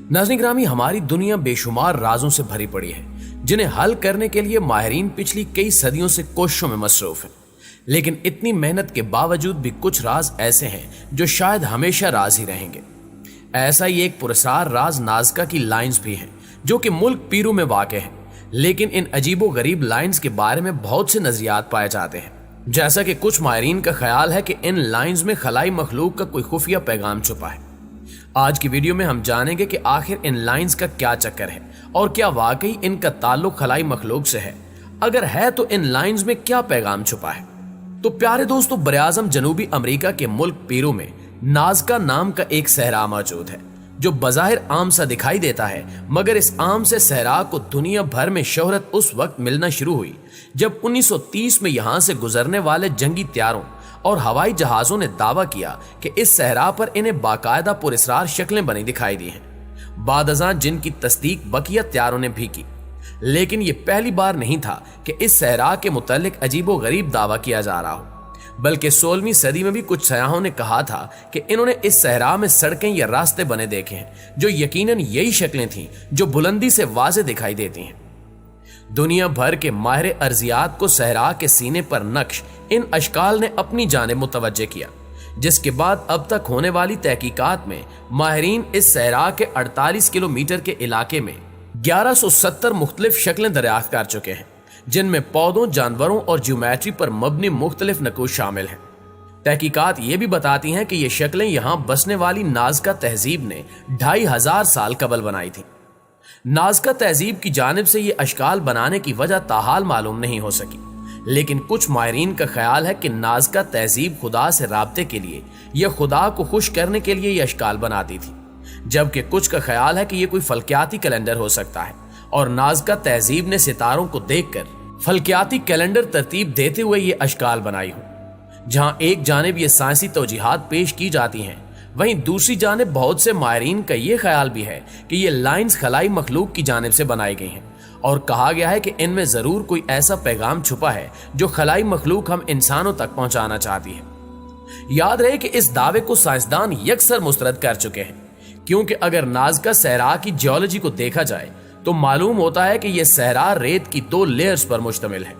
नाज़रीन ग्रामी, हमारी दुनिया बेशुमार राजों से भरी पड़ी है जिन्हें हल करने के लिए माहिरीन पिछली कई सदियों से कोशिशों में मसरूफ हैं। लेकिन इतनी मेहनत के बावजूद भी कुछ राज ऐसे हैं जो शायद हमेशा राज ही रहेंगे। ऐसा ही एक पुरस्कार राज नाज़का की लाइंस भी हैं जो कि मुल्क पीरू में वाक़ है। लेकिन इन अजीबो गरीब लाइंस के बारे में बहुत से नजरियात पाए जाते हैं। जैसा कि कुछ माहिरीन का ख्याल है कि इन लाइंस में खलाई मखलूक का कोई खुफिया पैगाम छुपा है। आज की वीडियो में हम जानेंगे कि आखिर इन लाइंस का क्या चक्कर है और क्या वाकई इनका ताल्लुक खलाई मखलूक से है। अगर है तो इन लाइंस में क्या पैगाम छुपा है। तो प्यारे दोस्तों, बरआज़म जनूबी अमेरिका के मुल्क पेरू में नाज़का नाम का एक सहरा मौजूद है जो बज़ाहिर आम सा दिखाई देता है, मगर इस आम से सहरा को दुनिया भर में शोहरत उस वक्त मिलना शुरू हुई जब 1930 में यहाँ से गुजरने वाले जंगी त्यारों और हवाई जहाजों ने दावा किया कि इस सहरा पर इन्हें बाकायदा पुरस्कार शक्लें बनी दिखाई दी हैं। बादअज़ां जिनकी तस्दीक बकिया त्यारों ने भी की। लेकिन ये पहली बार नहीं था कि इस सहरा के मुतालिक अजीबो गरीब दावा किया जा रहा हो, बल्कि 16वीं सदी में भी कुछ सयाहों ने कहा था कि इन्होंने इस सहरा में सड़कें या रास्ते बने देखे हैं जो यकीनन यही शक्लें थीं जो बुलंदी से वाज़े दिखाई देती हैं। दुनिया भर के माहिर अर्जियात को सहरा के सीने पर नक्श इन अशकाल ने अपनी जानिब मुतवज्जे किया, जिसके बाद अब तक होने वाली तहकीकात में माहिरीन इस सहरा के 48 किलोमीटर के इलाके में 1170 मुख्तलिफ शक्लें दरियाफ्त कर चुके हैं, जिनमें पौधों, जानवरों और ज्योमेट्री पर मबनी मुख्तलिफ नकूश शामिल हैं। तहकीकात ये भी बताती हैं कि ये शक्लें यहाँ बसने वाली नाज़का तहजीब ने 2500 साल कबल बनाई थी। नाज़का तहजीब की जानिब से ये अशकाल बनाने की वजह ताहाल मालूम नहीं हो सकी, लेकिन कुछ माहिरीन का ख्याल है कि नाज़का तहजीब खुदा से राब्ते के लिए या खुदा को खुश करने के लिए ये अशकाल बनाती थी, जबकि कुछ का ख्याल है कि ये कोई फल्कियाती कैलेंडर हो सकता है और नाज़का तहजीब ने सितारों को देखकर फल्कियाती कैलेंडर तरतीब देते हुए ये अशकाल बनाई हो। जहां एक जानिब ये साइंसी तौजीहात पेश की जाती हैं, वहीं दूसरी जानिब बहुत से माहिरीन का ये ख्याल भी है कि ये लाइंस खलाई मखलूक की जानिब से बनाई गई हैं और कहा गया है कि इनमें जरूर कोई ऐसा पैगाम छुपा है जो खलाई मखलूक हम इंसानों तक पहुंचाना चाहती है। याद रहे कि इस दावे को साइंसदान यकसर मुस्तरद कर चुके हैं, क्योंकि अगर नाज़का सहरा की जियोलॉजी को देखा जाए तो मालूम होता है कि यह सहरा रेत की 2 लेयर्स पर मुश्तमिल है।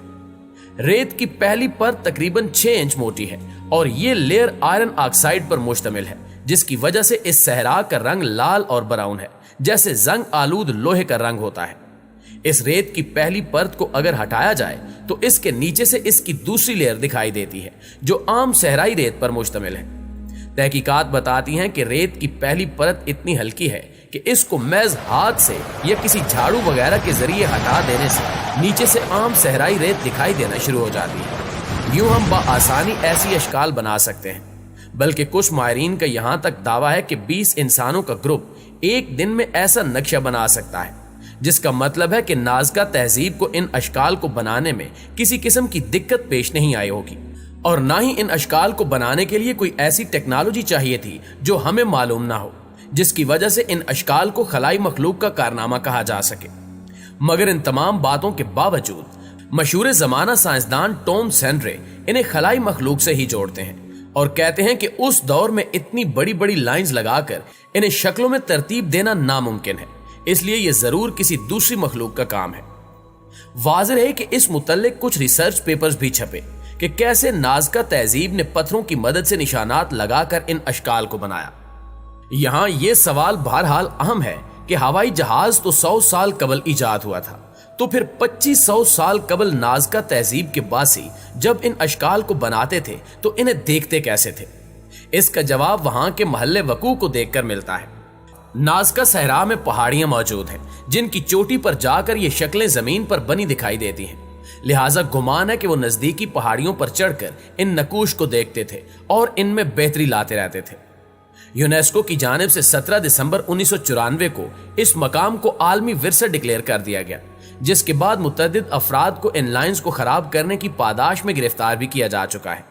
रेत की पहली परत तकरीबन 6 इंच मोटी है और ये लेयर आयरन ऑक्साइड पर मुश्तमिल है, जिसकी वजह से इस सहरा का रंग लाल और ब्राउन है, जैसे जंग आलूद लोहे का रंग होता है। इस रेत की पहली परत को अगर हटाया जाए तो इसके नीचे से इसकी दूसरी लेयर दिखाई देती है जो आम सहराई रेत पर मुश्तमिल है। तहकीकात बताती हैं कि रेत की पहली परत इतनी हल्की है कि इसको महज हाथ से या किसी झाड़ू वगैरह के जरिए हटा देने से नीचे से आम सहराई रेत दिखाई देना शुरू हो जाती है। यूं हम बआसानी ऐसी अशकाल बना सकते हैं, बल्कि कुछ माहिरीन का यहाँ तक दावा है कि 20 इंसानों का ग्रुप एक दिन में ऐसा नक्शा बना सकता है, जिसका मतलब है कि नाज़का तहजीब को इन अशकाल को बनाने में किसी किस्म की दिक्कत पेश नहीं आई होगी और ना ही इन अशकाल को बनाने के लिए कोई ऐसी टेक्नोलॉजी चाहिए थी जो हमें मालूम ना हो, जिसकी वजह से इन अशकाल को खलाई मखलूक का कारनामा कहा जा सके। मगर इन तमाम बातों के बावजूद मशहूर जमाना साइंसदान टॉम सेंड्रे इन्हें खलाई मखलूक से ही जोड़ते हैं और कहते हैं कि उस दौर में इतनी बड़ी बड़ी लाइंस लगाकर इन्हें शक्लों में तरतीब देना नामुमकिन है, इसलिए यह जरूर किसी दूसरी मखलूक का काम है। वाज़ेह है कि इस मुतल्लिक कुछ रिसर्च पेपर्स भी छपे कि कैसे नाज़का तहजीब ने पत्थरों की मदद से निशानात लगाकर इन अशकाल को बनाया। यहां यह सवाल बहरहाल अहम है कि हवाई जहाज तो 100 साल कबल इजाद हुआ था, तो फिर 2500 साल कबल नाज़का तहजीब के बासी जब इन अशकाल को बनाते थे तो इन्हें देखते कैसे थे। इसका जवाब वहां के महल्ले वकू को देखकर मिलता है। नाज़का सहरा में पहाड़ियां मौजूद हैं जिनकी चोटी पर जाकर ये शक्लें जमीन पर बनी दिखाई देती हैं, लिहाजा गुमान है कि वो नजदीकी पहाड़ियों पर चढ़कर इन नकूश को देखते थे और इनमें बेहतरी लाते रहते थे। यूनेस्को की जानिब से 17 दिसंबर 1994 को इस मकाम को आलमी विरसा डिक्लेयर कर दिया गया, जिसके बाद मुतअद्दिद अफराद को इन लाइंस को खराब करने की पादाश में गिरफ्तार भी किया जा चुका है।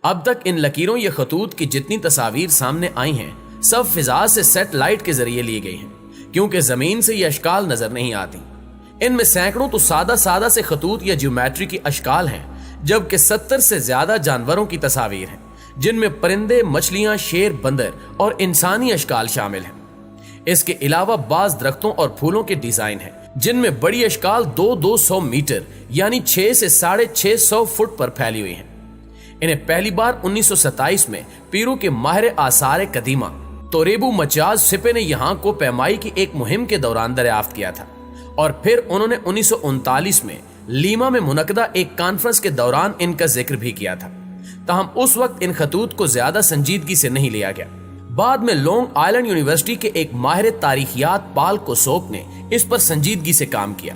अब तक इन लकीरों या खतूत की जितनी तस्वीर सामने आई हैं, सब फिजा से सैटेलाइट के जरिए ली गई हैं, क्योंकि जमीन से ये अशकाल नजर नहीं आती। इनमें सैकड़ों तो सादा से खतूत या ज्योमेट्री की अशकाल हैं, जबकि 70 से ज्यादा जानवरों की तस्वीर हैं, जिनमें परिंदे, मछलियां, शेर, बंदर और इंसानी अशकाल शामिल हैं। इसके अलावा बाज दरख्तों और फूलों के डिजाइन हैं, जिनमें बड़ी अशकाल 200 मीटर यानी 6 से 650 फुट पर फैली हुई हैं। इन्हें पहली बार 1927 में पीरू के माहिर आसार कदीमा तोरेबू मचाज सिपे ने यहाँ को पैमाई की एक मुहिम के दौरान दरियाफ्त किया था, और फिर उन्होंने 1939 में लीमा में मुनक्कदा एक कॉन्फ्रेंस के दौरान इनका जिक्र भी किया था। ताहम उस वक्त इन खतूत को ज्यादा संजीदगी से नहीं लिया गया। बाद में लॉन्ग आइलैंड यूनिवर्सिटी के एक माहिर तारीखियात पाल कोसोक ने इस पर संजीदगी से काम किया।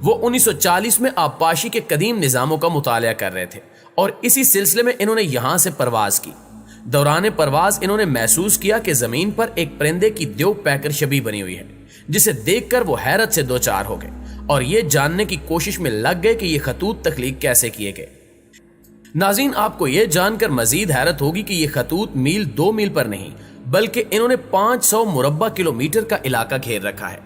वो 1940 में आबपाशी के कदीम निजामों का मुतालिया कर रहे थे और इसी सिलसिले में इन्होंने यहाँ से परवाज की। दौरान परवाज इन्होंने महसूस किया कि जमीन पर एक परिंदे की द्यो पैकर शबी बनी हुई है, जिसे देखकर वो हैरत से दो चार हो गए और ये जानने की कोशिश में लग गए कि ये खतूत तख्लीक कैसे किए गए। नाज़रीन, आपको ये जानकर मजीद हैरत होगी कि ये खतूत मील 2 मील पर नहीं बल्कि इन्होंने 500 मुरब्बा किलोमीटर का इलाका घेर रखा है,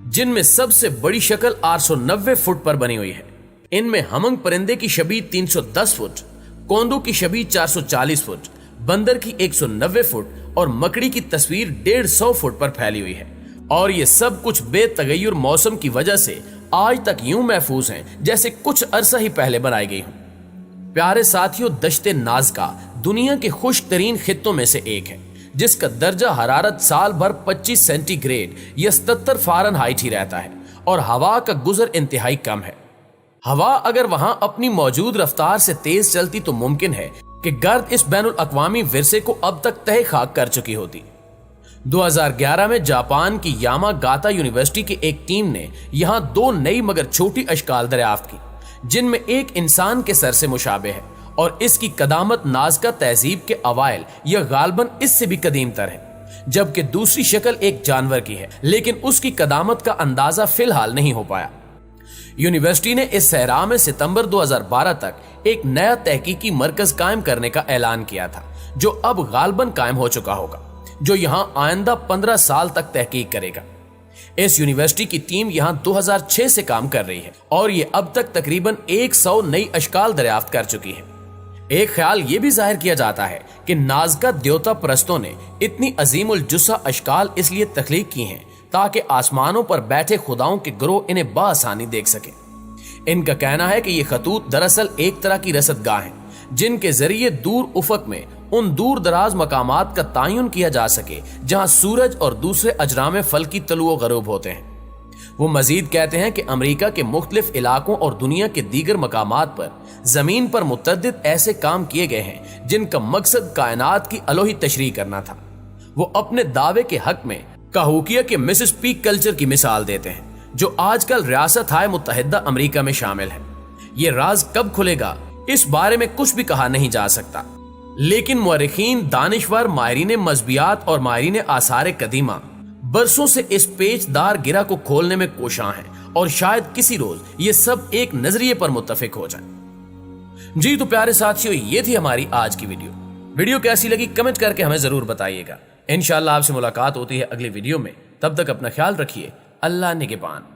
जिनमें सबसे बड़ी शक्ल 890 फुट पर बनी हुई है। इनमें हमंग परिंदे की शबी 310 फुट, कोंदू की शबी 440 फुट, बंदर की 190 फुट और मकड़ी की तस्वीर 150 फुट पर फैली हुई है। और ये सब कुछ बेतगय्युर मौसम की वजह से आज तक यूं महफूज हैं जैसे कुछ अरसा ही पहले बनाई गई हों। प्यारे साथियों, दश्ते नाज़का दुनिया के खुश्क तरीन खित्तों में से एक है, जिसका दर्जा हरारत साल भर 25 सेंटीग्रेड या 77 फ़ारेनहाइट ही रहता है और हवा का गुजर इंतहाई कम है। हवा अगर वहां अपनी मौजूद रफ्तार से तेज चलती तो मुमकिन है कि गर्द इस बैनुल अक़वामी विरसे को अब तक तहे खाक कर चुकी होती। 2011 में जापान की यामागाता यूनिवर्सिटी की एक टीम ने यहां 2 नई मगर छोटी अशकाल दरियाफ्त की, जिनमें एक इंसान के सर से मुशाबे है और इसकी कदामत नाज़का तहजीब के अवाइल या गालबन इससे भी कदीम तर है, जबकि दूसरी शक्ल एक जानवर की है, लेकिन उसकी कदामत का अंदाजा फिलहाल नहीं हो पाया। यूनिवर्सिटी ने इस सहरा में सितंबर 2012 तक एक नया तहकीकी मरकज कायम करने का ऐलान किया था, जो अब गालबन कायम हो चुका होगा, जो यहां आइंदा 15 साल तक तहकीक करेगा। इस यूनिवर्सिटी की टीम यहां 2006 से काम कर रही है और ये अब तक तकरीबन 100 नई अशकाल दरियाफ्त कर चुकी है। एक ख्याल ये भी जाहिर किया जाता है कि नाज़का द्योता परस्तों ने इतनी अजीमुल जुस्सा अशकाल इसलिए तख्लीक की हैं ताकि आसमानों पर बैठे खुदाओं के ग्रोह इन्हें बासानी देख सके। इनका कहना है कि ये खतूत दरअसल एक तरह की रसदगाह हैं, जिनके जरिए दूर उफक में उन दूर दराज मकामात का तायुन किया जा सके जहां सूरज और दूसरे अजराम फल्की तलुओ गरूब होते हैं। वो मजीद कहते हैं कि अमेरिका के मुख्तलिफ इलाकों और दुनिया के दीगर मकामात पर जमीन पर मुतअद्दिद ऐसे काम किए गए हैं जिनका मकसद कायनात की अलोही तशरीह करना था। वो अपने दावे के हक में काहुकिया के मिसिसिपी कल्चर की मिसाल देते हैं, जो आजकल रियासत हाय मुत्तहिदा अमेरिका में शामिल है। ये राज कब खुलेगा इस बारे में कुछ भी कहा नहीं जा सकता, लेकिन मुअर्रिखीन, दानिशवर, माहिरीन मज़हबियात और माहिरीन आसार कदीमा बरसों से इस पेचदार गिरा को खोलने में कोशां हैं और शायद किसी रोज ये सब एक नजरिए पर मुत्तफिक हो जाए। जी तो प्यारे साथियों, ये थी हमारी आज की वीडियो कैसी लगी कमेंट करके हमें जरूर बताइएगा। इंशाअल्लाह आपसे मुलाकात होती है अगली वीडियो में। तब तक अपना ख्याल रखिए। अल्लाह निगहबान।